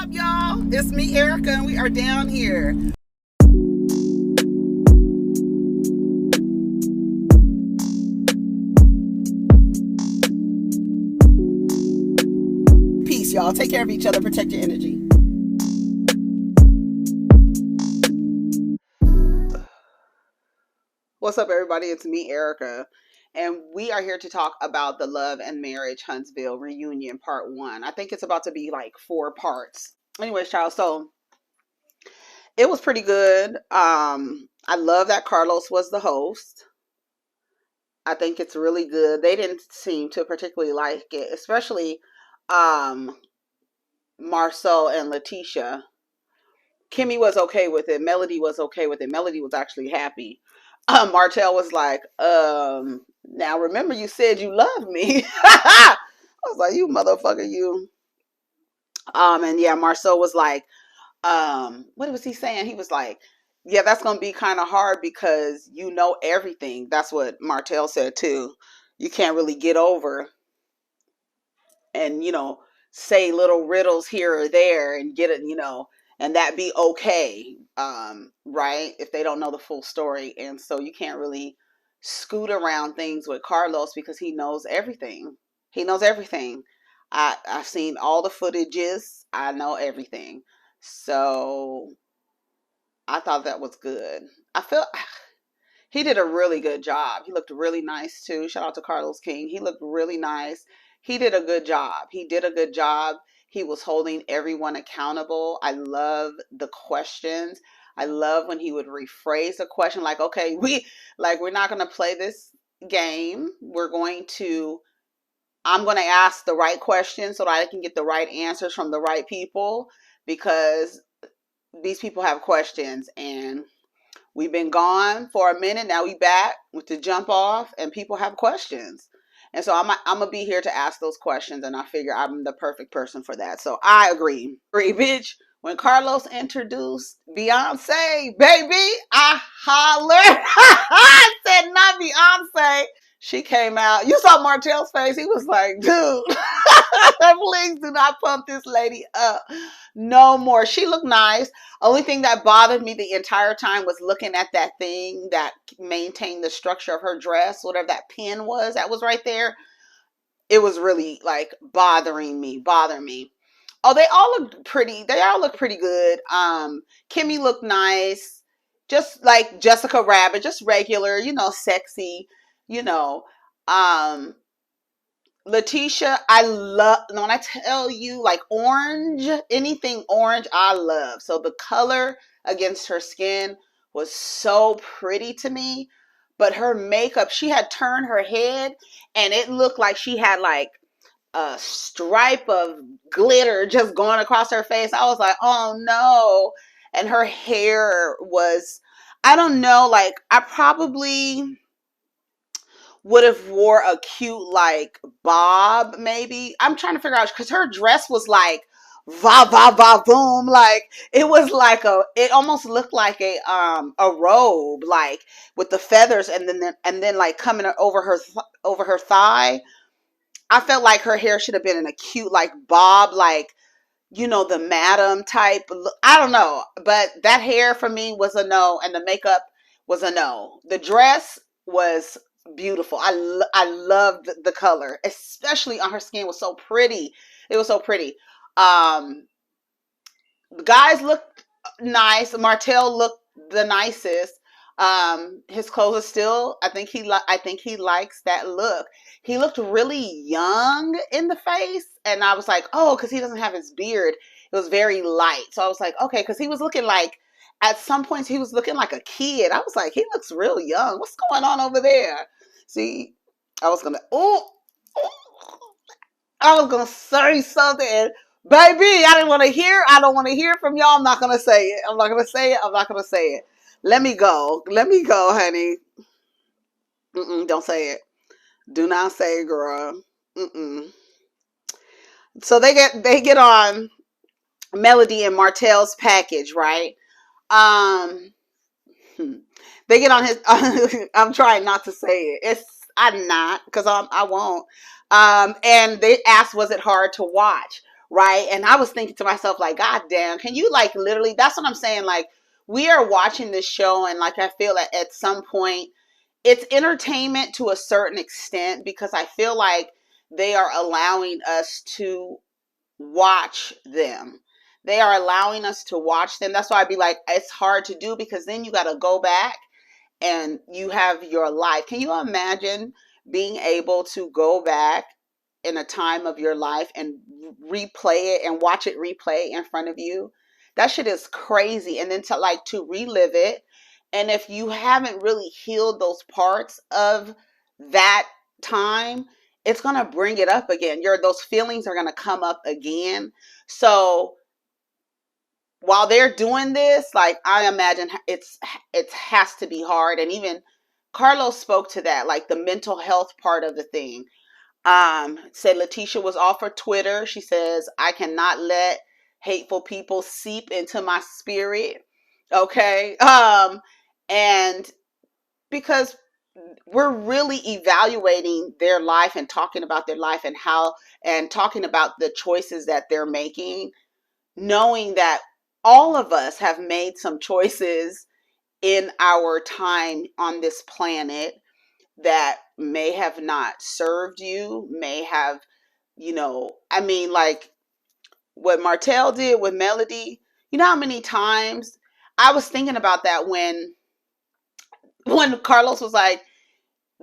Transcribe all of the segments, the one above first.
up, y'all? It's me, Erica, and we are down here. Peace, y'all. Take care of each other. Protect your energy. What's up, everybody? It's me, Erica, and we are here to talk about the Love and Marriage Huntsville reunion part 1. I think it's about to be like 4 parts. Anyways, child, so it was pretty good. I love that Carlos was the host. I think it's really good. They didn't seem to particularly like it, especially Marcel and Letitia. Kimmy was okay with it. Melody was okay with it. Melody was actually happy. Martell was like, now remember you said you love me. I was like, you motherfucker, you. And yeah, Marcel was like, what was he saying? He was like, yeah, that's going to be kind of hard because you know everything. That's what Martell said too. You can't really get over and, say little riddles here or there and get it, and that be okay. Right? If they don't know the full story. And so you can't really scoot around things with Carlos because he knows everything. He knows everything. I've seen all the footages. I know everything. So I thought that was good. I felt he did a really good job. He looked really nice too. Shout out to Carlos King. He looked really nice. He did a good job. He did a good job. He was holding everyone accountable. I love the questions. I love when he would rephrase a question like, okay, we're not going to play this game. I'm going to ask the right questions so that I can get the right answers from the right people because these people have questions and we've been gone for a minute. Now we back with the jump off and people have questions. And so I'm going to be here to ask those questions and I figure I'm the perfect person for that. So I agree. Bitch, when Carlos introduced Beyonce, baby, I hollered. I said, not Beyonce. She came out. You saw Martell's face. He was like, dude, please do not pump this lady up. No more. She looked nice. Only thing that bothered me the entire time was looking at that thing that maintained the structure of her dress, whatever that pin was that was right there. It was really like bothering me. Oh, they all looked pretty. They all look pretty good. Kimmy looked nice. Just like Jessica Rabbit, just regular, sexy, Letitia, I love, when I tell you like orange, anything orange, I love. So the color against her skin was so pretty to me, but her makeup, she had turned her head and it looked like she had like a stripe of glitter just going across her face. I was like, oh no. And her hair was, I don't know, like I probably would have wore a cute like bob maybe. I'm trying to figure out because her dress was like va va va boom, like it was like it almost looked like a robe like with the feathers and then like coming over her thigh. I felt like her hair should have been in a cute like bob, like the madam type. I don't know, but that hair for me was a no and the makeup was a no. The dress was beautiful. I loved the color, especially on her skin. It was so pretty. It was so pretty. The guys looked nice. Martell looked the nicest. His clothes are still, I think he likes that look. He looked really young in the face and I was like, oh, because he doesn't have his beard. It was very light. So I was like, okay, because he was looking like, at some points he was looking like a kid. I was like, he looks real young. What's going on over there? See, I was going to say something. Baby, I don't want to hear from y'all. I'm not going to say it. Let me go, honey. Don't say it. Do not say it, girl. So they get on Melody and Martell's package, right? They get on his. I'm trying not to say it. I'm not because I won't. And they asked, was it hard to watch? right? And I was thinking to myself, like, God damn, can you like literally, that's what I'm saying. Like, we are watching this show, and like, I feel that at some point it's entertainment to a certain extent, because I feel like they are allowing us to watch them. They are allowing us to watch them. That's why I'd be like, it's hard to do, because then you got to go back and you have your life. Can you imagine being able to go back in a time of your life and replay it and watch it replay in front of you? That shit is crazy. And then to relive it. And if you haven't really healed those parts of that time, it's going to bring it up again. Those feelings are going to come up again. So while they're doing this, like, I imagine it has to be hard. And even Carlos spoke to that, like the mental health part of the thing. Said Letitia was off her Twitter. She says, I cannot let hateful people seep into my spirit. Okay. And because we're really evaluating their life and talking about their life and talking about the choices that they're making, knowing that all of us have made some choices in our time on this planet that may have not served you, may have, I mean, like what Martell did with Melody. You know how many times I was thinking about that when Carlos was like,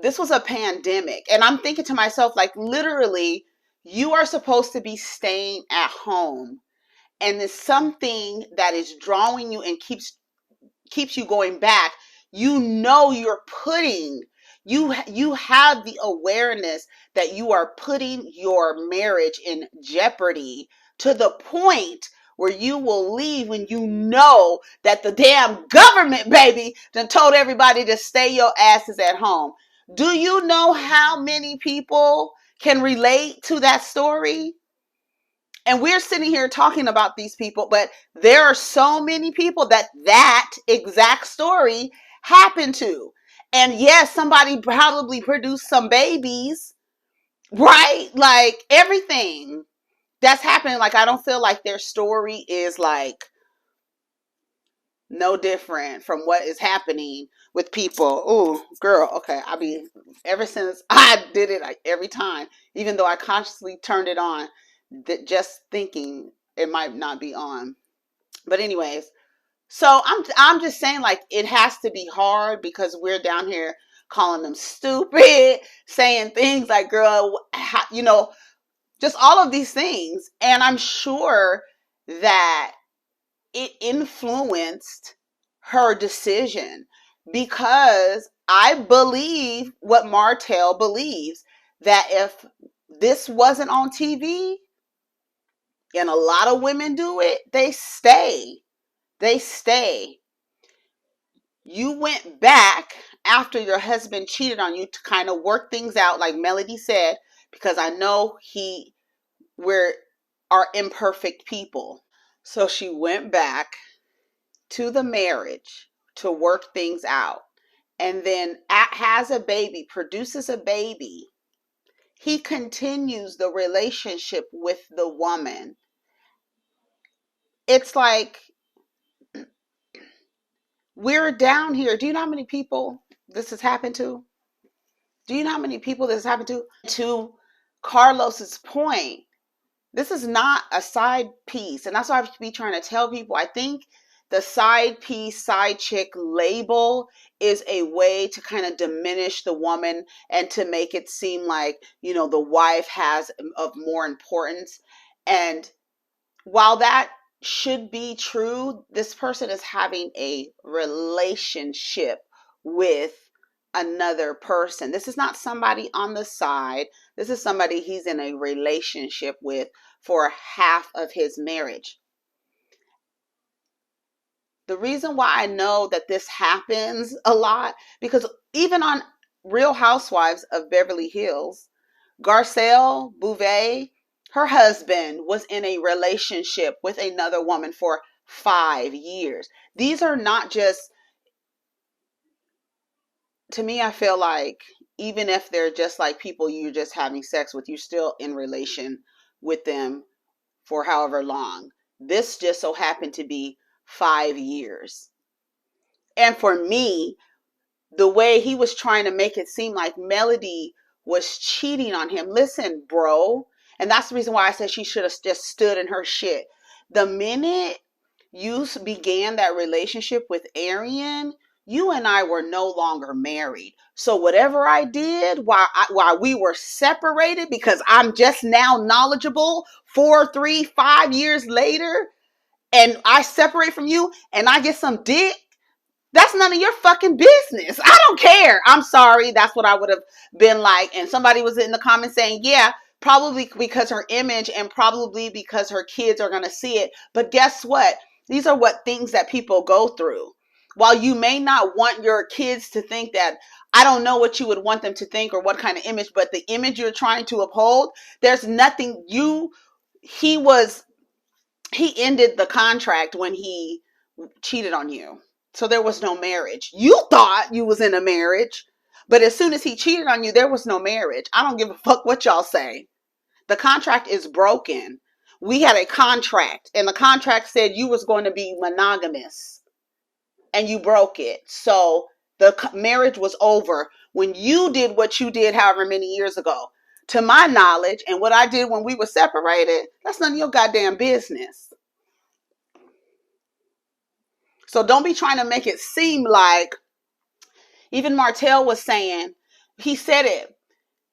this was a pandemic. And I'm thinking to myself, like, literally, you are supposed to be staying at home, and it's something that is drawing you and keeps you going back. You're putting, you have the awareness that you are putting your marriage in jeopardy, to the point where you will leave when you know that the damn government, baby, done told everybody to stay your asses at home. Do you know how many people can relate to that story? And we're sitting here talking about these people, but there are so many people that exact story happened to. And yes, somebody probably produced some babies, right? Like, everything that's happening. Like, I don't feel like their story is like no different from what is happening with people. Oh, girl, okay. Ever since I did it, like, every time, even though I consciously turned it on, that just thinking it might not be on. But anyways, so I'm just saying, like, it has to be hard, because we're down here calling them stupid, saying things like, girl, just all of these things. And I'm sure that it influenced her decision, because I believe what Martell believes, that if this wasn't on TV, and a lot of women do it, they stay. They stay. You went back after your husband cheated on you to kind of work things out, like Melody said, because I know we're are imperfect people. So she went back to the marriage to work things out, and then has a baby, produces a baby. He continues the relationship with the woman. It's like, we're down here. Do you know how many people this has happened to? Do you know how many people this has happened to? To Carlos's point, this is not a side piece. And that's what I be trying to tell people. I think the side piece, side chick label is a way to kind of diminish the woman, and to make it seem like, the wife has of more importance. And while that should be true, this person is having a relationship with another person. This is not somebody on the side. This is somebody he's in a relationship with for half of his marriage. The reason why I know that this happens a lot, because even on Real Housewives of Beverly Hills, Garcelle Bouvet, her husband was in a relationship with another woman for 5 years. These are not just, to me, I feel like, even if they're just like people you're just having sex with, you're still in relation with them for however long. This just so happened to be 5 years. And for me, the way he was trying to make it seem like Melody was cheating on him. Listen, bro. And that's the reason why I said she should have just stood in her shit. The minute you began that relationship with Arian, you and I were no longer married. So whatever I did while we were separated, because I'm just now knowledgeable 4, 3, 5 years later, and I separate from you and I get some dick, that's none of your fucking business. I don't care. I'm sorry. That's what I would have been like. And somebody was in the comments saying, yeah, probably because her image and probably because her kids are going to see it. But guess what? These are what things that people go through. While you may not want your kids to think that, I don't know what you would want them to think or what kind of image, but the image you're trying to uphold, there's nothing he ended the contract when he cheated on you. So there was no marriage. You thought you was in a marriage, but as soon as he cheated on you, there was no marriage. I don't give a fuck what y'all say. The contract is broken. We had a contract, and the contract said you was going to be monogamous, and you broke it. So the marriage was over when you did what you did however many years ago. To my knowledge, and what I did when we were separated, that's none of your goddamn business. So don't be trying to make it seem like, even Martell was saying, he said it,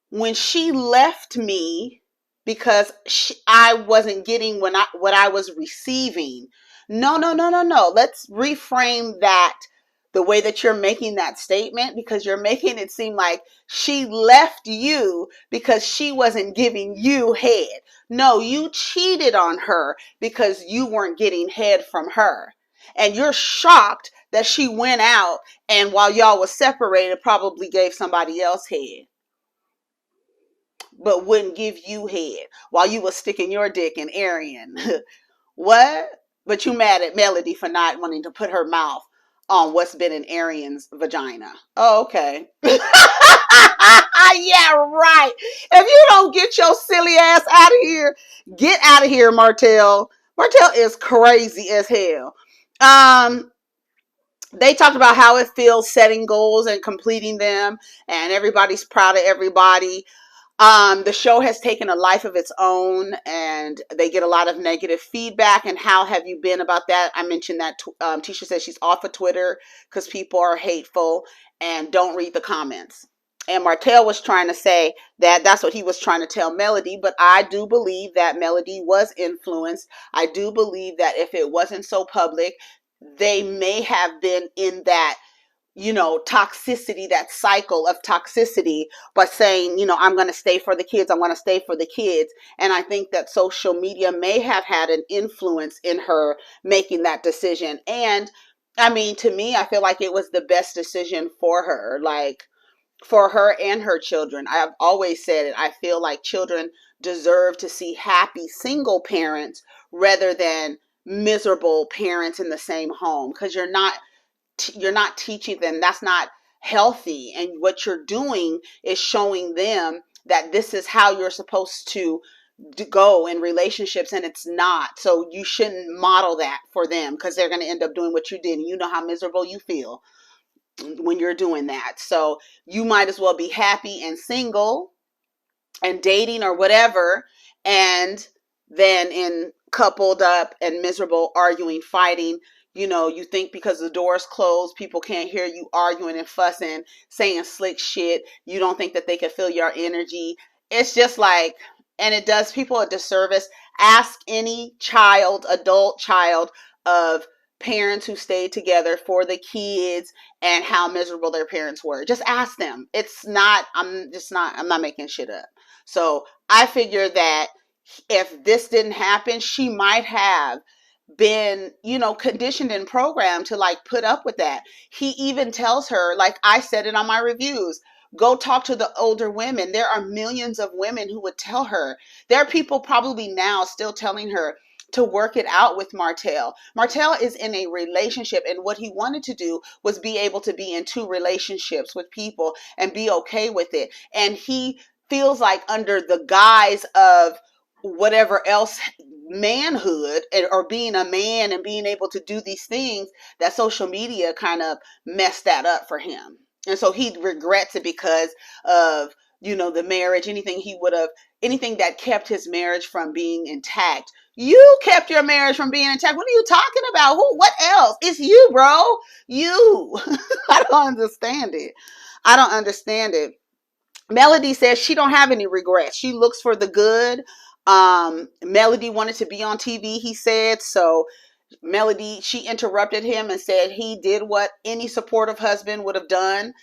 when she left me because I wasn't getting what I was receiving. No. Let's reframe that the way that you're making that statement, because you're making it seem like she left you because she wasn't giving you head. No, you cheated on her because you weren't getting head from her. And you're shocked that she went out and while y'all was separated, probably gave somebody else head, but wouldn't give you head while you was sticking your dick in Arian. What? But you mad at Melody for not wanting to put her mouth on what's been in Arian's vagina. Oh, okay. Yeah, right. If you don't get your silly ass out of here, get out of here, Martell. Martell is crazy as hell. They talked about how it feels setting goals and completing them, and everybody's proud of everybody. The show has taken a life of its own, and they get a lot of negative feedback. And how have you been about that? I mentioned that Tisha says she's off of Twitter because people are hateful and don't read the comments. And Martell was trying to say that that's what he was trying to tell Melody, but I do believe that Melody was influenced. I do believe that if it wasn't so public, they may have been in that, toxicity, that cycle of toxicity, but saying, I'm going to stay for the kids. I'm going to stay for the kids. And I think that social media may have had an influence in her making that decision. And I mean, to me, I feel like it was the best decision for her, like for her and her children. I've always said it. I feel like children deserve to see happy single parents rather than miserable parents in the same home, because you're not teaching them. That's not healthy. And what you're doing is showing them that this is how you're supposed to go in relationships, and it's not. So you shouldn't model that for them, because they're going to end up doing what you did, and you know how miserable you feel when you're doing that. So you might as well be happy and single and dating or whatever, and then in coupled up and miserable, arguing, fighting. You think because the door's closed, people can't hear you arguing and fussing, saying slick shit. You don't think that they can feel your energy. It's just like, and it does people a disservice. Ask any adult child of parents who stayed together for the kids and how miserable their parents were. Just ask them. I'm not making shit up. So I figure that if this didn't happen, she might have been, conditioned and programmed to like put up with that. He even tells her, like I said it on my reviews, go talk to the older women. There are millions of women who would tell her. There are people probably now still telling her to work it out with Martell. Martell is in a relationship, and what he wanted to do was be able to be in 2 relationships with people and be okay with it. And he feels like under the guise of whatever else manhood or being a man and being able to do these things, that social media kind of messed that up for him. And so he regrets it because of, the marriage, anything that kept his marriage from being intact. You kept your marriage from being intact. What are you talking about? What else? It's you, bro. You. I don't understand it. I don't understand it. Melody says she don't have any regrets. She looks for the good. Melody wanted to be on TV, he said. So Melody, she interrupted him and said he did what any supportive husband would have done.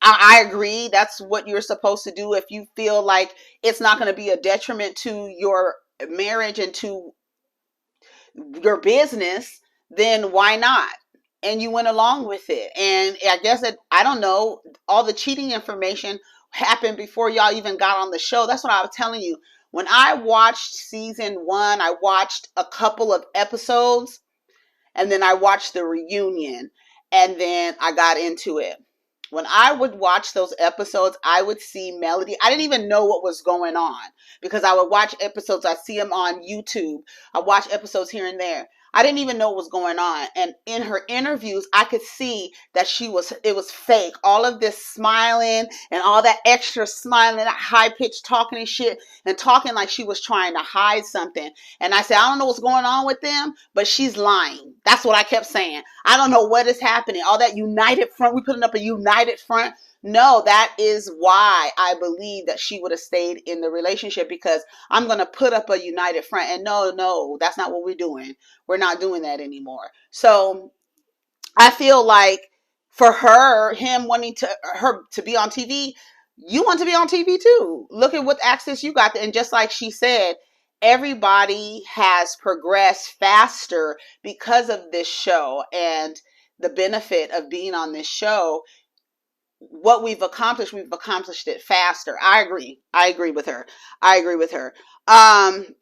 I agree. That's what you're supposed to do if you feel like it's not going to be a detriment to your marriage and to your business, then why not? And you went along with it. And I guess I don't know, all the cheating information happened before y'all even got on the show. That's what I was telling you. When I watched season 1, I watched a couple of episodes and then I watched the reunion and then I got into it. When I would watch those episodes, I would see Melody. I didn't even know what was going on because I would watch episodes. I see them on YouTube. I watch episodes here and there. I didn't even know what was going on. And in her interviews, I could see that it was fake. All of this smiling and all that extra smiling, that high-pitched talking and shit, and talking like she was trying to hide something. And I said, I don't know what's going on with them, but she's lying. That's what I kept saying. I don't know what is happening. All that united front, we putting up a united front. No, that is why I believe that she would have stayed in the relationship, because I'm going to put up a united front. And no, that's not what we're doing. We're not doing that anymore. So I feel like for him wanting her to be on TV, you want to be on TV too. Look at what access you got. And just like she said, everybody has progressed faster because of this show and the benefit of being on this show. What we've accomplished it faster. I agree with her. I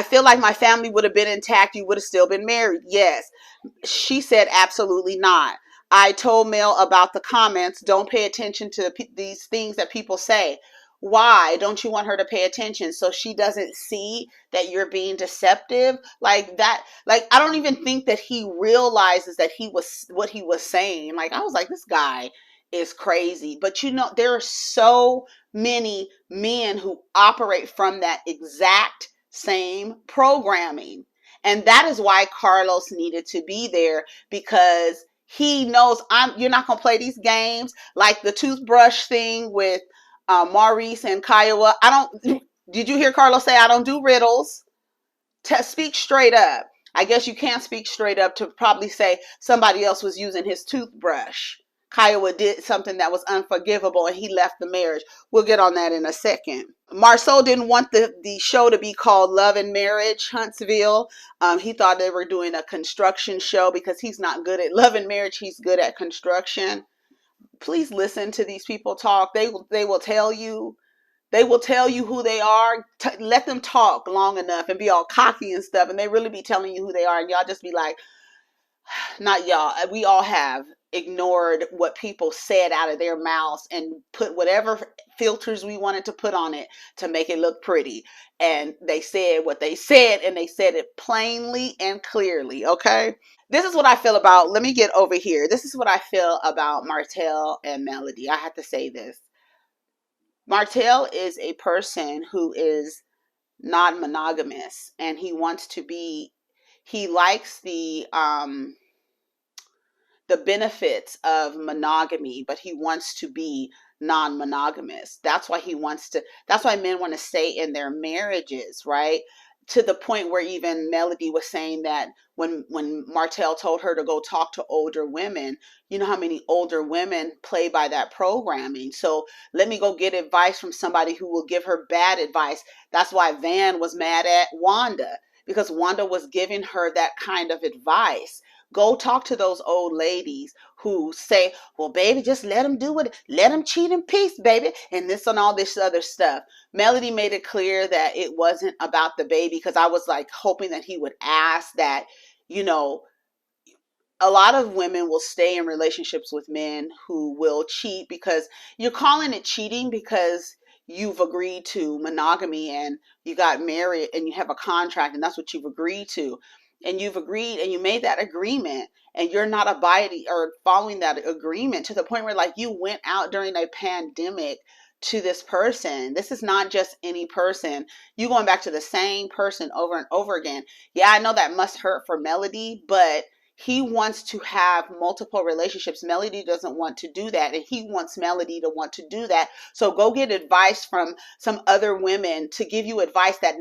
feel like my family would have been intact. You would have still been married. Yes. She said, absolutely not. I told Mel about the comments. Don't pay attention to these things that people say. Why don't you want her to pay attention so she doesn't see that you're being deceptive like that? Like, I don't even think that he realizes that what he was saying. Like, I was like, this guy is crazy. But there are so many men who operate from that exact same programming. And that is why Carlos needed to be there, because he knows you're not going to play these games like the toothbrush thing with Maurice and Kiowa. Did you hear Carlos say, I don't do riddles? Speak straight up. I guess you can't speak straight up to probably say somebody else was using his toothbrush. Kiowa did something that was unforgivable and he left the marriage. We'll get on that in a second. Marceau didn't want the show to be called Love and Marriage Huntsville. He thought they were doing a construction show because he's not good at love and marriage. He's good at construction. Please listen to these people talk. They will tell you. They will tell you who they are. Let them talk long enough and be all cocky and stuff, and they really be telling you who they are, and y'all just be like, not y'all. We all have ignored what people said out of their mouths and put whatever filters we wanted to put on it to make it look pretty. And they said what they said, and they said it plainly and clearly. Okay. This is what I feel about, let me get over here. This is what I feel about Martell and Melody. I have to say this. Martell is a person who is non-monogamous, and he likes the benefits of monogamy, but he wants to be non-monogamous. That's why men want to stay in their marriages, right? To the point where even Melody was saying that when Martell told her to go talk to older women, you know how many older women play by that programming. So let me go get advice from somebody who will give her bad advice. That's why Van was mad at Wanda, because Wanda was giving her that kind of advice. Go talk to those old ladies who say, well, baby, just let them do it. Let them cheat in peace, baby. And this and all this other stuff. Melody made it clear that it wasn't about the baby, because I was like hoping that he would ask that, a lot of women will stay in relationships with men who will cheat, because you're calling it cheating because you've agreed to monogamy and you got married and you have a contract and that's what you've agreed to, and you've agreed and you made that agreement and you're not abiding or following that agreement to the point where like you went out during a pandemic to this person. This is not just any person. You going back to the same person over and over again. Yeah, I know that must hurt for Melody, but he wants to have multiple relationships. Melody doesn't want to do that, and he wants Melody to want to do that. So go get advice from some other women to give you advice that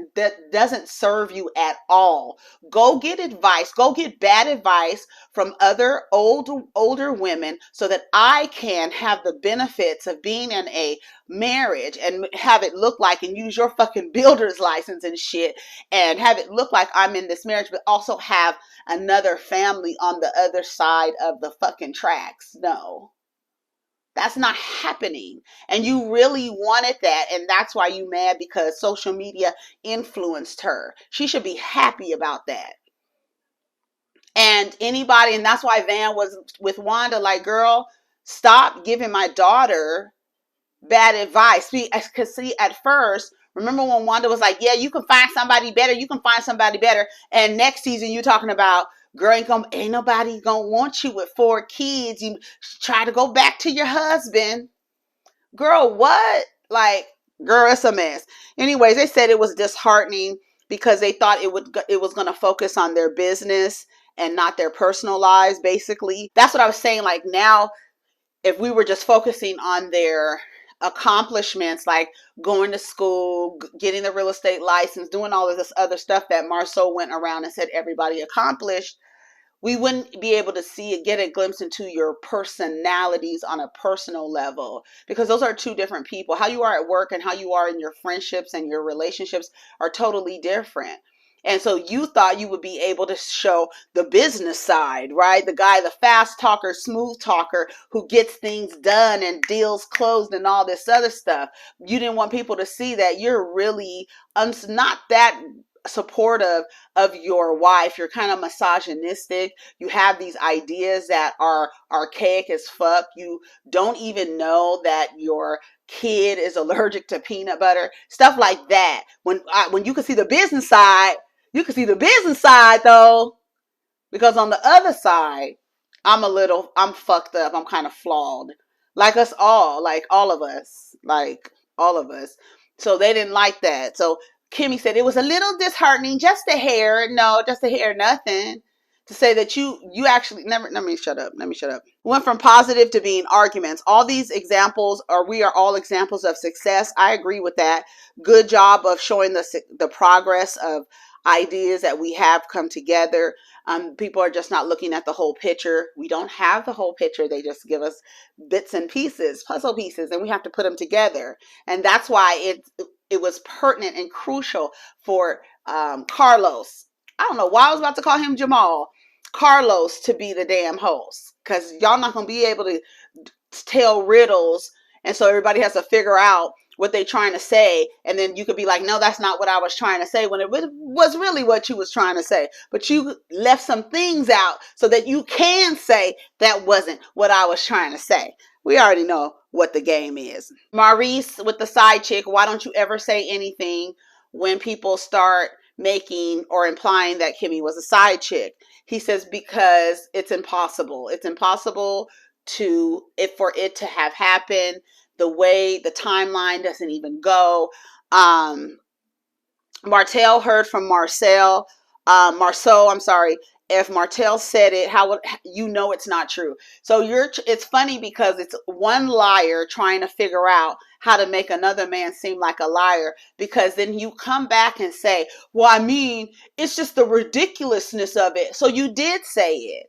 doesn't serve you at all. Go get advice. Go get bad advice from other older women so that I can have the benefits of being in a marriage and have it look like, and use your fucking builder's license and shit, and have it look like I'm in this marriage, but also have another family on the other side of the fucking tracks. No, that's not happening. And you really wanted that, and that's why you mad because social media influenced her. She should be happy about that. And anybody, and that's why Van was with Wanda like, girl, stop giving my daughter bad advice. Because see, at first, remember when Wanda was like, yeah, you can find somebody better. You can find somebody better. And next season, you talking about, girl, ain't nobody gonna want you with 4 kids. You try to go back to your husband. Girl, what? Like, girl, it's a mess. Anyways, they said it was disheartening because they thought it was going to focus on their business and not their personal lives, basically. That's what I was saying. Like, now, if we were just focusing on their accomplishments, like going to school, getting the real estate license, doing all of this other stuff that Marceau went around and said everybody accomplished, we wouldn't be able to get a glimpse into your personalities on a personal level, because those are 2 different people. How you are at work and how you are in your friendships and your relationships are totally different. And so you thought you would be able to show the business side, right? The guy, the fast talker, smooth talker who gets things done and deals closed and all this other stuff. You didn't want people to see that you're really not that supportive of your wife. You're kind of misogynistic. You have these ideas that are archaic as fuck. You don't even know that your kid is allergic to peanut butter. Stuff like that. When you can see the business side, you can see the business side though, because on the other side, I'm fucked up. I'm kind of flawed. Like us all, like all of us, like all of us. So they didn't like that. So Kimmy said it was a little disheartening, just a hair. No, just a hair, nothing. To say that you actually never. Let me shut up. Went from positive to being arguments. All these examples we are all examples of success. I agree with that. Good job of showing the progress of ideas that we have come together. People are just not looking at the whole picture. We don't have the whole picture. They just give us bits and pieces, puzzle pieces, and we have to put them together. And that's why it was pertinent and crucial for Carlos. I don't know why I was about to call him Jamal. Carlos to be the damn host, because y'all not going to be able to tell riddles, and so everybody has to figure out what they're trying to say, and then you could be like, no, that's not what I was trying to say, when it was really what you was trying to say, but you left some things out so that you can say that wasn't what I was trying to say. We already know what the game is. Maurice with the side chick, why don't you ever say anything when people start making or implying that Kimmy was a side chick? He says, because it's impossible. It's impossible for it to have happened. The way the timeline doesn't even go. Martell heard from Marceau, I'm sorry. If Martell said it, how would you know it's not true? So it's funny because it's one liar trying to figure out how to make another man seem like a liar, because then you come back and say, well, I mean, it's just the ridiculousness of it. So you did say it.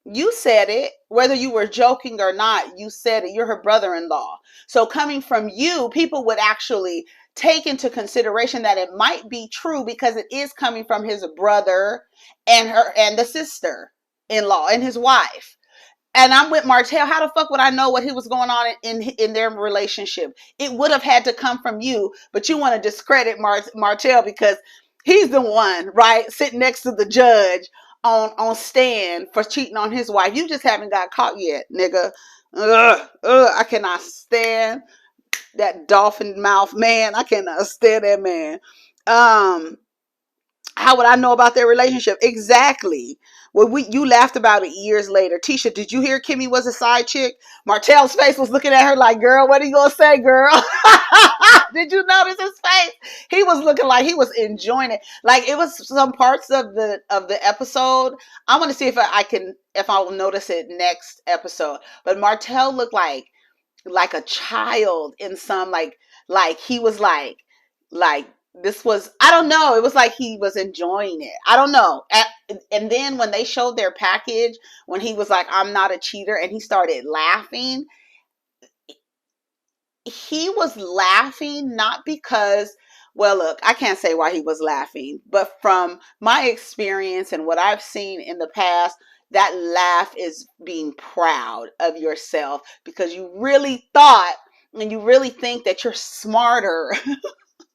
You said it, whether you were joking or not. You said it. You're her brother-in-law. So coming from you, people would actually take into consideration that it might be true, because it is coming from his brother and the sister-in-law and his wife. And I'm with Martell. How the fuck would I know what was going on in their relationship? It would have had to come from you, but you want to discredit Martell because he's the one, right, sitting next to the judge on stand for cheating on his wife. You just haven't got caught yet, nigga. I cannot stand That dolphin mouth man, I cannot stand that man. Um, how would I know about their relationship? Exactly. Well, you laughed about it years later. Tisha, did you hear Kimmy was a side chick? Martell's face was looking at her like, girl, what are you gonna say, girl? Did you notice his face? He was looking like he was enjoying it. Like it was some parts of the episode. I want to see if I will notice it next episode. But Martell looked like a child in some like he was like this was, I don't know, it was like he was enjoying it. I don't know. And then when they showed their package, when he was like, I'm not a cheater, and he started laughing, he was laughing not because, well, look, I can't say why he was laughing, but from my experience and what I've seen in the past, that laugh is being proud of yourself because you really thought and you really think that you're smarter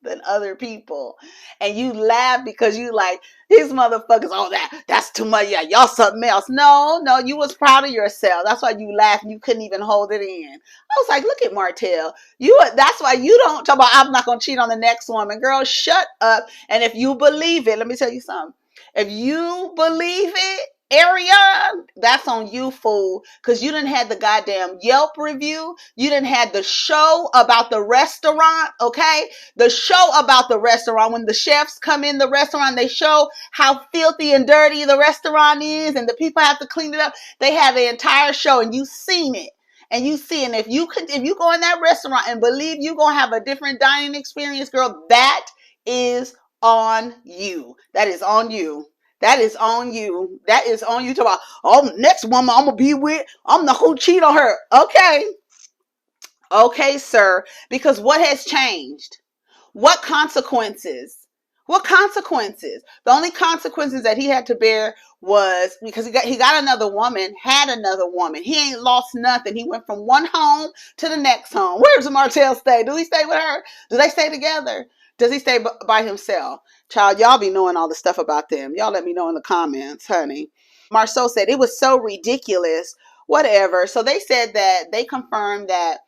than other people, and you laugh because you like these motherfuckers. Oh, that's too much. Yeah, y'all something else. No, you was proud of yourself. That's why you laughed and you couldn't even hold it in. I was like, look at Martell. That's why you don't talk about I'm not gonna cheat on the next woman. Girl, shut up. And if you believe it, let me tell you something. If you believe it, area, that's on you, fool, because you didn't have the goddamn Yelp review. You didn't have the show about the restaurant, okay? The show about the restaurant. When the chefs come in the restaurant, they show how filthy and dirty the restaurant is and the people have to clean it up. They have the entire show and you seen it. And you see, and if you go in that restaurant and believe you're gonna have a different dining experience, girl, that is on you. That is on you. That is on you. That is on you. Talk about, oh, next woman I'm gonna be with, I'm not gonna cheat on her. Okay, sir. Because what has changed? What consequences? What consequences? The only consequences that he had to bear was because he got another woman, had another woman. He ain't lost nothing. He went from one home to the next home. Where does Martell stay? Do he stay with her? Do they stay together? Does he stay by himself? Child, y'all be knowing all the stuff about them. Y'all let me know in the comments, honey. Marceau said it was so ridiculous. Whatever. So they said that they confirmed that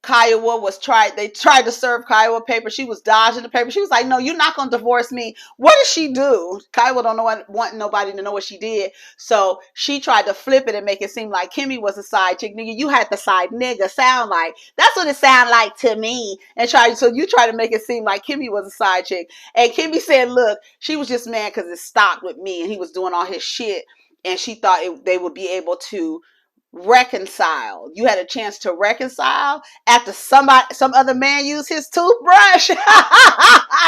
Kiowa they tried to serve Kiowa paper. She was dodging the paper. She was like, no, you're not going to divorce me. What did she do? Kiowa don't want nobody to know what she did. So she tried to flip it and make it seem like Kimmy was a side chick. Nigga, you had the side nigga sound like. That's what it sounded like to me. So you try to make it seem like Kimmy was a side chick. And Kimmy said, look, she was just mad because it stopped with me and he was doing all his shit. And she thought they would be able to reconcile. You had a chance to reconcile after some other man used his toothbrush.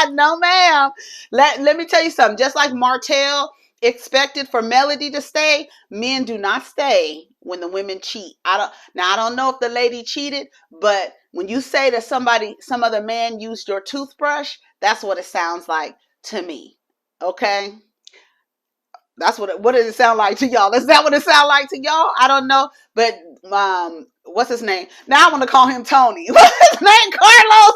No, ma'am. Let me tell you something. Just like Martell expected for Melody to stay, men do not stay when the women cheat. I don't know if the lady cheated, but when you say that some other man used your toothbrush, that's what it sounds like to me. Okay? That's what does it sound like to y'all? Is that what it sound like to y'all? I don't know. But what's his name? Now I want to call him Tony. What's his name? Carlos.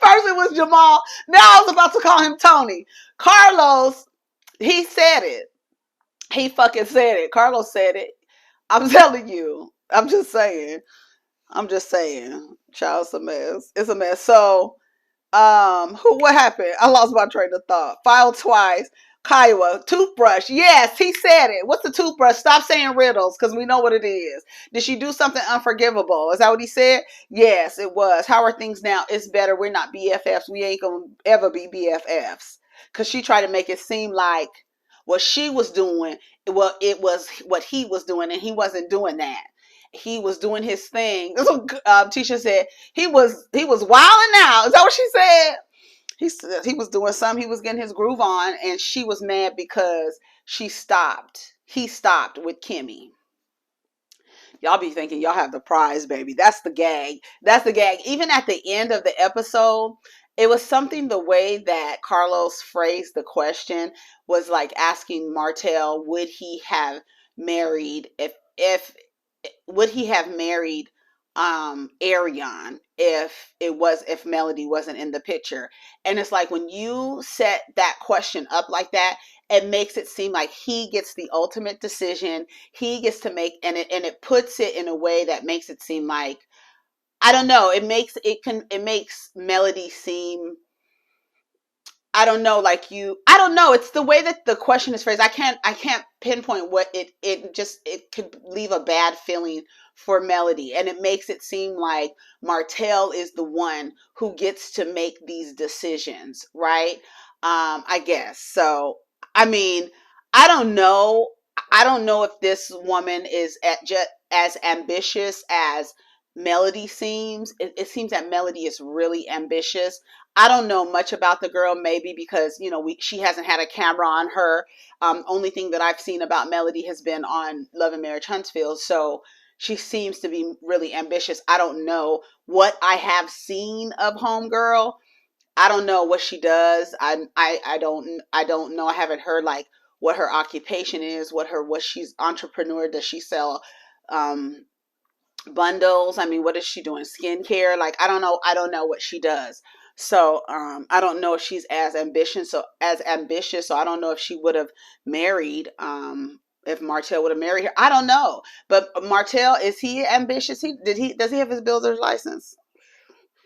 First it was Jamal. Now I was about to call him Tony. Carlos, he said it. He fucking said it. Carlos said it. I'm telling you. I'm just saying. Child's a mess. It's a mess. So what happened? I lost my train of thought. Filed twice. Kiowa, toothbrush. Yes, he said it. What's the toothbrush? Stop saying riddles because we know what it is. Did she do something unforgivable? Is that what he said? Yes, it was. How are things now? It's better. We're not BFFs. We ain't gonna ever be BFFs. Because she tried to make it seem like what she was doing, well, it was what he was doing, and he wasn't doing that. He was doing his thing. That's what Tisha said. He was wilding out. Is that what she said? He said he was doing something. He was getting his groove on, and she was mad because she stopped. He stopped with Kimmy. Y'all be thinking y'all have the prize, baby. That's the gag. That's the gag. Even at the end of the episode, it was something, the way that Carlos phrased the question was like asking Martell, would he have married Arion if Melody wasn't in the picture. And it's like when you set that question up like that, it makes it seem like he gets the ultimate decision. He gets to make, and it puts it in a way that makes it seem like, I don't know, it makes Melody seem, I don't know, I don't know. It's the way that the question is phrased. I can't pinpoint what it could leave a bad feeling for Melody. And it makes it seem like Martell is the one who gets to make these decisions, right? I guess. So, I mean, I don't know. I don't know if this woman is just as ambitious as Melody seems. It seems that Melody is really ambitious. I don't know much about the girl, maybe because, she hasn't had a camera on her. Only thing that I've seen about Melody has been on Love and Marriage Huntsville. So she seems to be really ambitious. I don't know what I have seen of Homegirl. I don't know what she does. I don't know. I haven't heard like what her occupation is, what she's entrepreneur. Does she sell um bundles? I mean, what is she doing? Skincare? Like, I don't know. I don't know what she does. So I don't know if she's as ambitious. So I don't know if she would have married. If Martell would have married her, I don't know. But Martell, is he ambitious? Does he have his builder's license?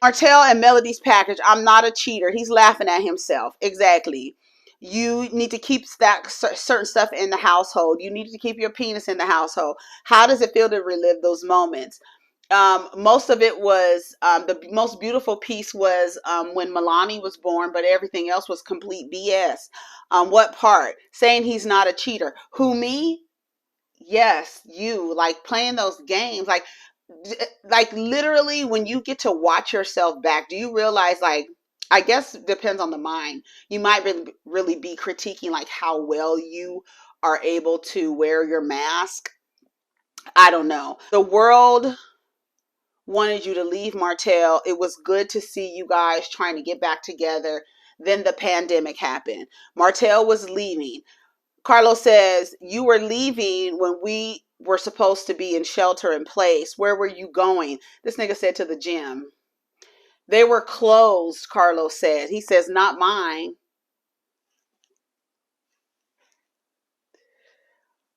Martell and Melody's package. I'm not a cheater. He's laughing at himself. Exactly. You need to keep certain stuff in the household. You need to keep your penis in the household. How does it feel to relive those moments? Most of it was, the most beautiful piece was when Milani was born, but everything else was complete BS. What part? Saying he's not a cheater. Who, me? Yes, you. Like playing those games. Like literally when you get to watch yourself back, do you realize, like, I guess it depends on the mind. You might really be critiquing like how well you are able to wear your mask. I don't know. The world wanted you to leave Martell. It was good to see you guys trying to get back together. Then the pandemic happened. Martell was leaving. Carlos says, you were leaving when we were supposed to be in shelter in place. Where were you going? This nigga said to the gym. They were closed, Carlos said. He says, not mine.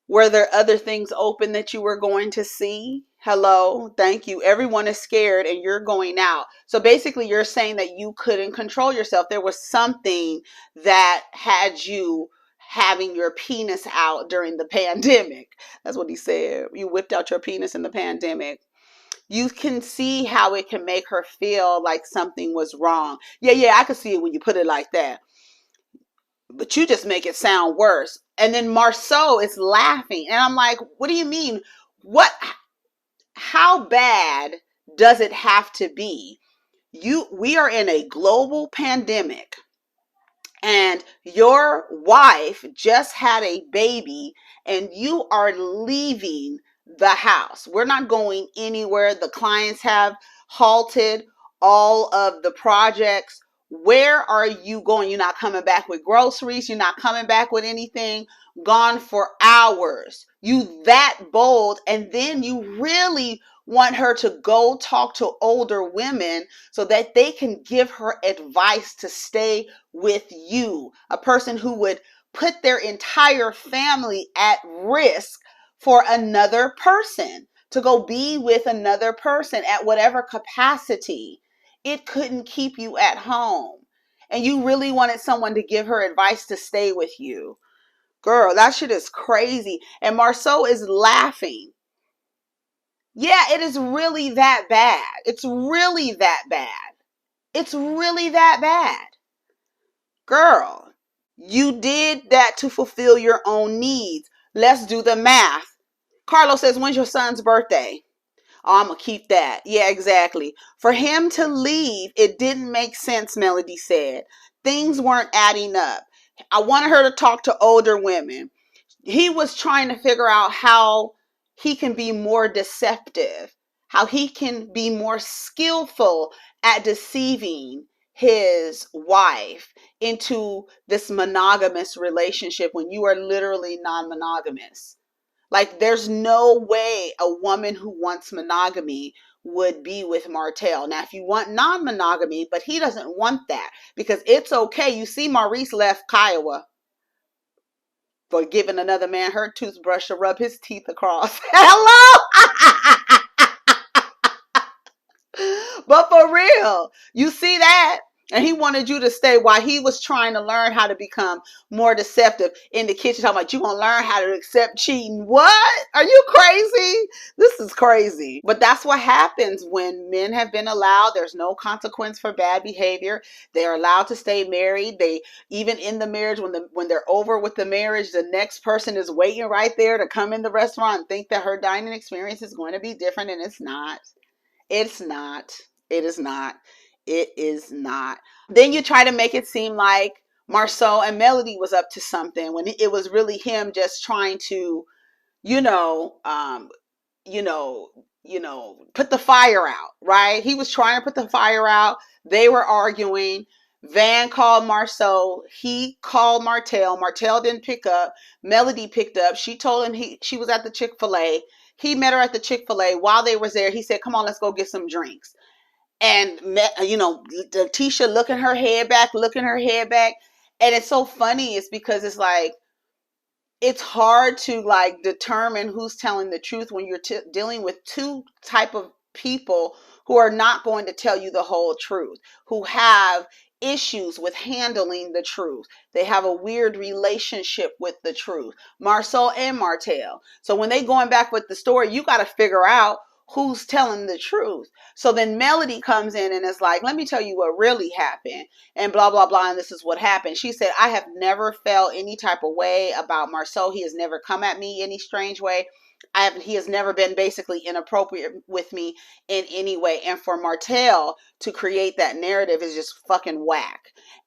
Were there other things open that you were going to see? Hello, thank you. Everyone is scared and you're going out. So basically you're saying that you couldn't control yourself. There was something that had you having your penis out during the pandemic. That's what he said. You whipped out your penis in the pandemic. You can see how it can make her feel like something was wrong. Yeah, I can see it when you put it like that. But you just make it sound worse. And then Marceau is laughing. And I'm like, what do you mean? How bad does it have to be? We are in a global pandemic and your wife just had a baby and you are leaving the house. We're not going anywhere. The clients have halted all of the projects. Where are you going? You're not coming back with groceries. You're not coming back with anything. Gone for hours. You that bold. And then you really want her to go talk to older women so that they can give her advice to stay with you. A person who would put their entire family at risk for another person, to go be with another person at whatever capacity. It couldn't keep you at home. And you really wanted someone to give her advice to stay with you. Girl, that shit is crazy. And Marceau is laughing. Yeah, it is really that bad. It's really that bad. It's really that bad. Girl, you did that to fulfill your own needs. Let's do the math. Carlos says, when's your son's birthday? Oh, I'm going to keep that. Yeah, exactly. For him to leave, it didn't make sense, Melody said. Things weren't adding up. I wanted her to talk to older women. He was trying to figure out how he can be more deceptive, how he can be more skillful at deceiving his wife into this monogamous relationship when you are literally non-monogamous. Like, there's no way a woman who wants monogamy would be with Martell. Now, if you want non-monogamy, but he doesn't want that because it's okay. You see, Maurice left Kiowa for giving another man her toothbrush to rub his teeth across. Hello? But for real, you see that? And he wanted you to stay while he was trying to learn how to become more deceptive in the kitchen. Talking about you gonna learn how to accept cheating. What? Are you crazy? This is crazy. But that's what happens when men have been allowed. There's no consequence for bad behavior. They're allowed to stay married. They even in the marriage, when they're over with the marriage, the next person is waiting right there to come in the restaurant and think that her dining experience is going to be different, and it's not. It's not. It is not. It is not. Then you try to make it seem like Marceau and Melody was up to something when it was really him just trying to, you know, you know, put the fire out, right? He was trying to put the fire out. They were arguing. Van called Marceau. He called Martell. Martell didn't pick up. Melody picked up. She told him she was at the Chick-fil-A. He met her at the Chick-fil-A. While they was there, he said, come on, let's go get some drinks. And, Tisha looking her head back. And it's so funny. It's because it's like, it's hard to like determine who's telling the truth when you're dealing with two type of people who are not going to tell you the whole truth, who have issues with handling the truth. They have a weird relationship with the truth. Marceau and Martell. So when they going back with the story, you got to figure out who's telling the truth. So then Melody comes in and is like, let me tell you what really happened and blah, blah, blah. And this is what happened. She said, I have never felt any type of way about Marceau. He has never come at me any strange way. He has never been basically inappropriate with me in any way. And for Martell to create that narrative is just fucking whack.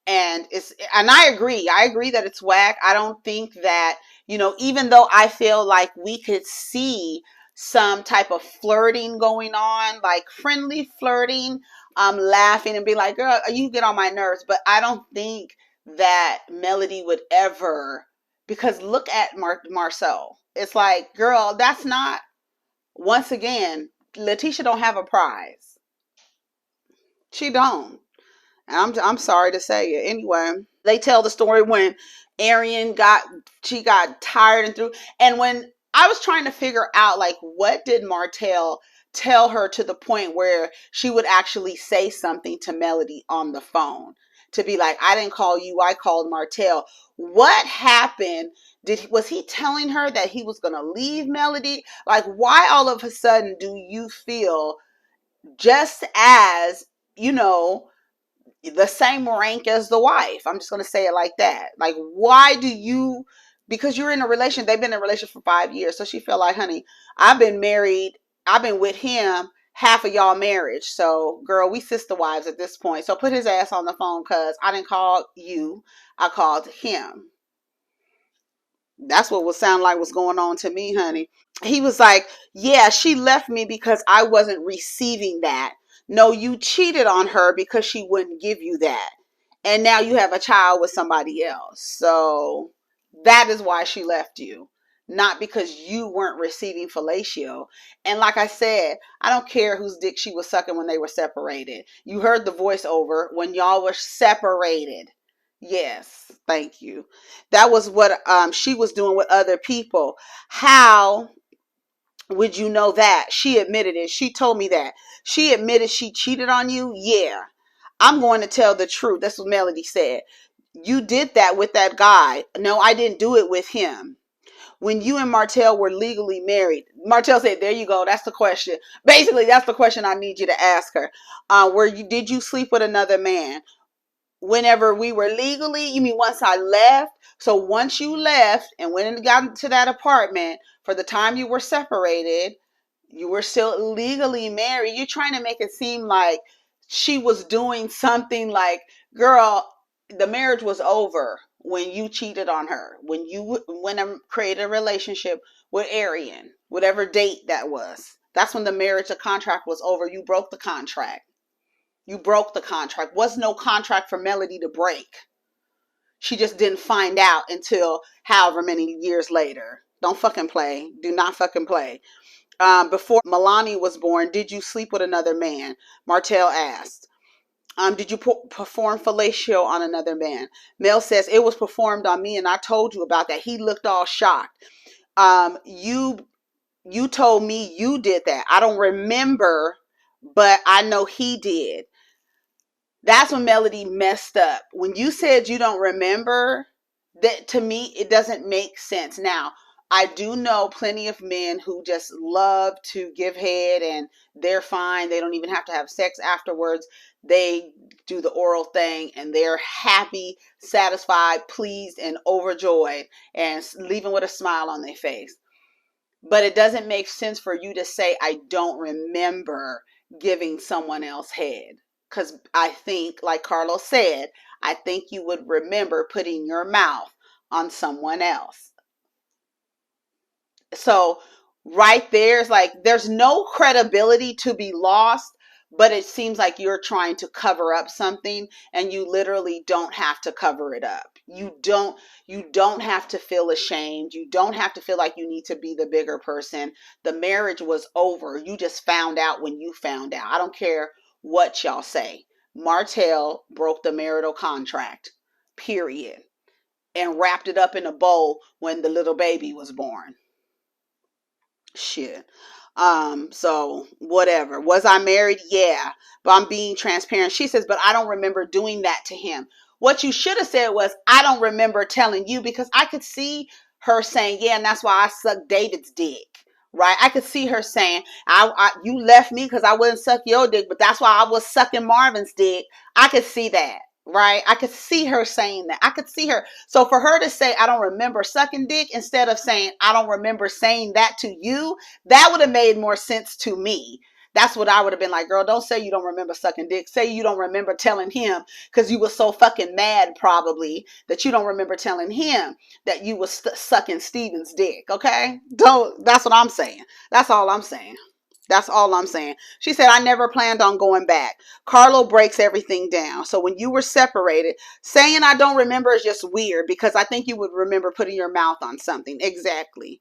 And I agree that it's whack. I don't think that, even though I feel like we could see some type of flirting going on, like friendly flirting, laughing and be like, girl, you get on my nerves. But I don't think that Melody would ever, because look at Marceau. It's like, girl, that's not, once again, Letitia don't have a prize. She don't. And I'm sorry to say it. Anyway, they tell the story when Arian got tired and threw. And when I was trying to figure out, like, what did Martell tell her to the point where she would actually say something to Melody on the phone to be like, I didn't call you, I called Martell. What happened? Was he telling her that he was going to leave Melody? Like, why all of a sudden do you feel just as, the same rank as the wife? I'm just going to say it like that. Like, why do you, because you're in a relation, they've been in a relationship for 5 years. So she felt like, honey, I've been married. I've been with him half of y'all marriage. So girl, we sister wives at this point. So put his ass on the phone, cause I didn't call you. I called him. That's what would sound like what's going on to me, honey. He was like, yeah, she left me because I wasn't receiving that. No, you cheated on her because she wouldn't give you that. And now you have a child with somebody else. So that is why she left you. Not because you weren't receiving fellatio. And like I said, I don't care whose dick she was sucking when they were separated. You heard the voiceover when y'all were separated. Yes, thank you. That was what she was doing with other people. How would you know that? She admitted it. She told me that. She admitted she cheated on you. Yeah. I'm going to tell the truth. That's what Melody said. You did that with that guy. No, I didn't do it with him. When you and Martell were legally married, Martell said, there you go. That's the question. Basically, that's the question I need you to ask her. Did you sleep with another man? Whenever we were legally, you mean once I left? So once you left and went and got into that apartment, for the time you were separated, you were still legally married. You're trying to make it seem like she was doing something like, girl, the marriage was over when you cheated on her, when you went and created a relationship with Arian, whatever date that was. That's when the marriage, the contract was over. You broke the contract. You broke the contract. Was no contract for Melody to break. She just didn't find out until however many years later. Don't fucking play. Do not fucking play. before Milani was born, did you sleep with another man? Martell asked. Did you perform fellatio on another man? Mel says, it was performed on me and I told you about that. He looked all shocked. You told me you did that. I don't remember, but I know he did. That's when Melody messed up. When you said you don't remember, that to me, it doesn't make sense. Now, I do know plenty of men who just love to give head and they're fine. They don't even have to have sex afterwards. They do the oral thing and they're happy, satisfied, pleased, and overjoyed and leaving with a smile on their face. But it doesn't make sense for you to say, I don't remember giving someone else head. Because I think, like Carlos said, I think you would remember putting your mouth on someone else. So right there's like, there's no credibility to be lost, but it seems like you're trying to cover up something and you literally don't have to cover it up. You don't have to feel ashamed. You don't have to feel like you need to be the bigger person. The marriage was over. You just found out when you found out. I don't care what y'all say. Martell broke the marital contract, period, and wrapped it up in a bow when the little baby was born. Shit. So whatever. Was I married? Yeah. But I'm being transparent. She says, but I don't remember doing that to him. What you should have said was, I don't remember telling you, because I could see her saying, yeah, and that's why I sucked David's dick. Right? I could see her saying, you left me because I wouldn't suck your dick, but that's why I was sucking Marvin's dick. I could see that. Right? I could see her saying that. I could see her. So for her to say, I don't remember sucking dick, instead of saying, I don't remember saying that to you, that would have made more sense to me. That's what I would have been like, girl, don't say you don't remember sucking dick. Say you don't remember telling him, because you were so fucking mad probably that you don't remember telling him that you was sucking Steven's dick. Okay? That's what I'm saying. That's all I'm saying. That's all I'm saying. She said, I never planned on going back. Carlo breaks everything down. So when you were separated, saying I don't remember is just weird, because I think you would remember putting your mouth on something. Exactly.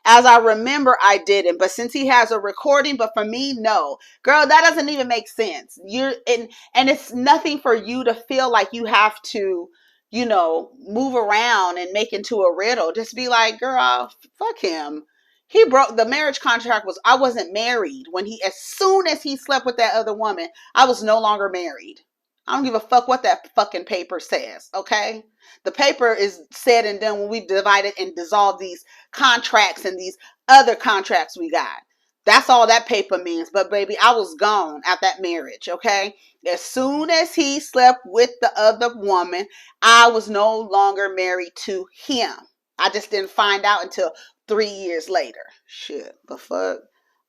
As I remember, I didn't. But since he has a recording, but for me, no. Girl, that doesn't even make sense. And it's nothing for you to feel like you have to, move around and make into a riddle. Just be like, girl, fuck him. He broke the marriage contract. I wasn't married as soon as he slept with that other woman, I was no longer married. I don't give a fuck what that fucking paper says. Okay. The paper is said and done when we divided and dissolved these contracts and these other contracts we got. That's all that paper means. But baby, I was gone at that marriage. Okay. As soon as he slept with the other woman, I was no longer married to him. I just didn't find out until 3 years later. Shit, the fuck?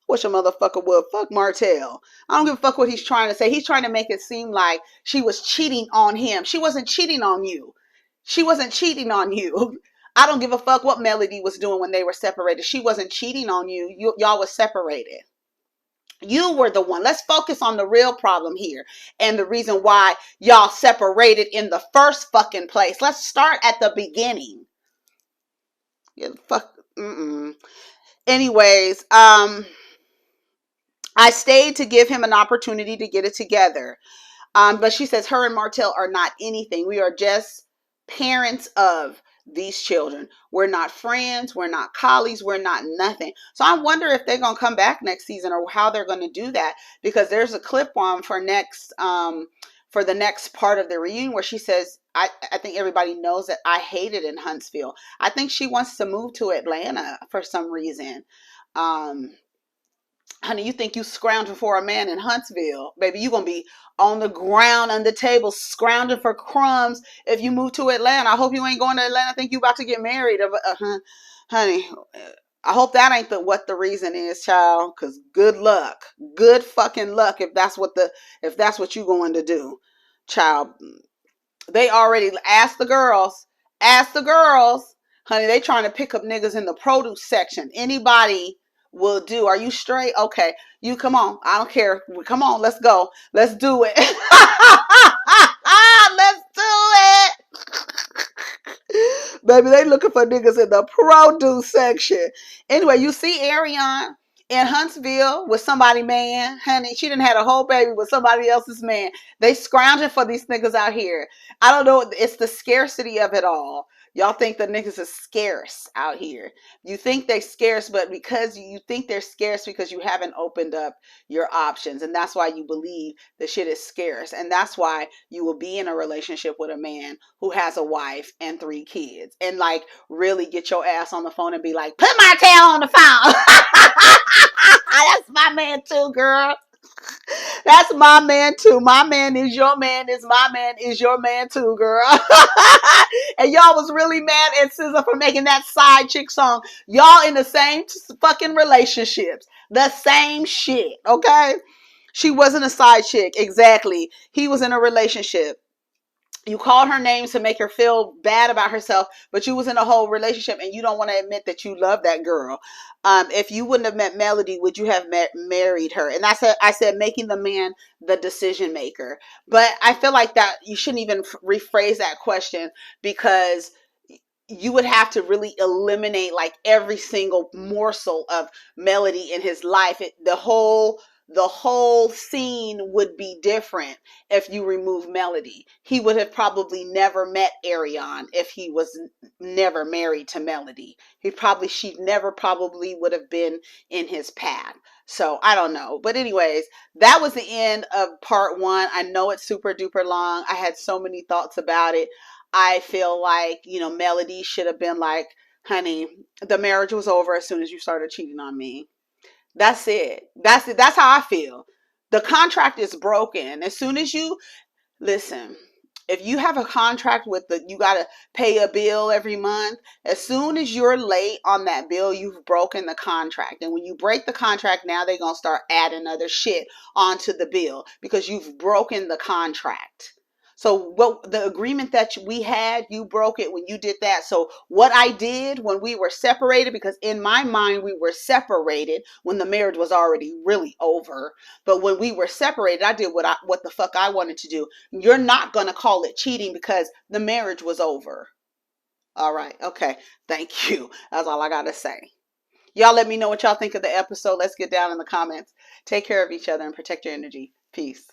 Wish a motherfucker would. Fuck Martell. I don't give a fuck what he's trying to say. He's trying to make it seem like she was cheating on him. She wasn't cheating on you. She wasn't cheating on you. I don't give a fuck what Melody was doing when they were separated. She wasn't cheating on you. Y'all were separated. You were the one. Let's focus on the real problem here and the reason why y'all separated in the first fucking place. Let's start at the beginning. Yeah, fuck. Anyways, I stayed to give him an opportunity to get it together. But she says her and Martell are not anything. We are just parents of these children. We're not friends. We're not colleagues. We're not nothing. So I wonder if they're going to come back next season or how they're going to do that, because there's a clip on for the next part of the reunion where she says, I think everybody knows that I hate it in Huntsville. I think she wants to move to Atlanta for some reason. Honey, you think you scrounging for a man in Huntsville? Baby, you going to be on the ground, on the table, scrounging for crumbs if you move to Atlanta. I hope you ain't going to Atlanta. I think you about to get married. Honey, I hope that ain't what the reason is, child, because good luck. Good fucking luck if that's what you going to do, child. They already asked the girls. Honey, they trying to pick up niggas in the produce section. Anybody will do. Are you straight? Okay. You come on. I don't care. Come on. Let's go. Let's do it. Let's do it. Baby, they looking for niggas in the produce section. Anyway, you see Ariane in Huntsville with somebody man, honey. She done had a whole baby with somebody else's man. They scrounging for these niggas out here. I don't know. It's the scarcity of it all. Y'all think the niggas is scarce out here. You think they're scarce, but because you think they're scarce because you haven't opened up your options. And that's why you believe the shit is scarce. And that's why you will be in a relationship with a man who has a wife and 3 kids. And like really get your ass on the phone and be like, put Martell on the phone. That's my man too, girl. That's my man too. My man is your man is my man is your man too, girl. And y'all was really mad at SZA for making that side chick song. Y'all in the same fucking relationships. The same shit, okay? She wasn't a side chick. Exactly. He was in a relationship. You called her names to make her feel bad about herself, but you was in a whole relationship and you don't want to admit that you love that girl. If you wouldn't have met Melody, would you have married her? And I said making the man the decision maker. But I feel like that you shouldn't even rephrase that question, because you would have to really eliminate like every single morsel of Melody in his life. The whole scene would be different if you remove Melody. He would have probably never met Arion if he was never married to Melody. She never probably would have been in his path. So I don't know. But anyways, that was the end of part 1. I know it's super duper long. I had so many thoughts about it. I feel like, Melody should have been like, honey, the marriage was over as soon as you started cheating on me. That's it. That's it. That's how I feel. The contract is broken. As soon as you listen, if you have a contract you got to pay a bill every month, as soon as you're late on that bill, you've broken the contract. And when you break the contract, now they're going to start adding other shit onto the bill because you've broken the contract. So what the agreement that we had, you broke it when you did that. So what I did when we were separated, because in my mind we were separated when the marriage was already really over. But when we were separated, I did what the fuck I wanted to do. You're not going to call it cheating because the marriage was over. All right. Okay. Thank you. That's all I got to say. Y'all let me know what y'all think of the episode. Let's get down in the comments. Take care of each other and protect your energy. Peace.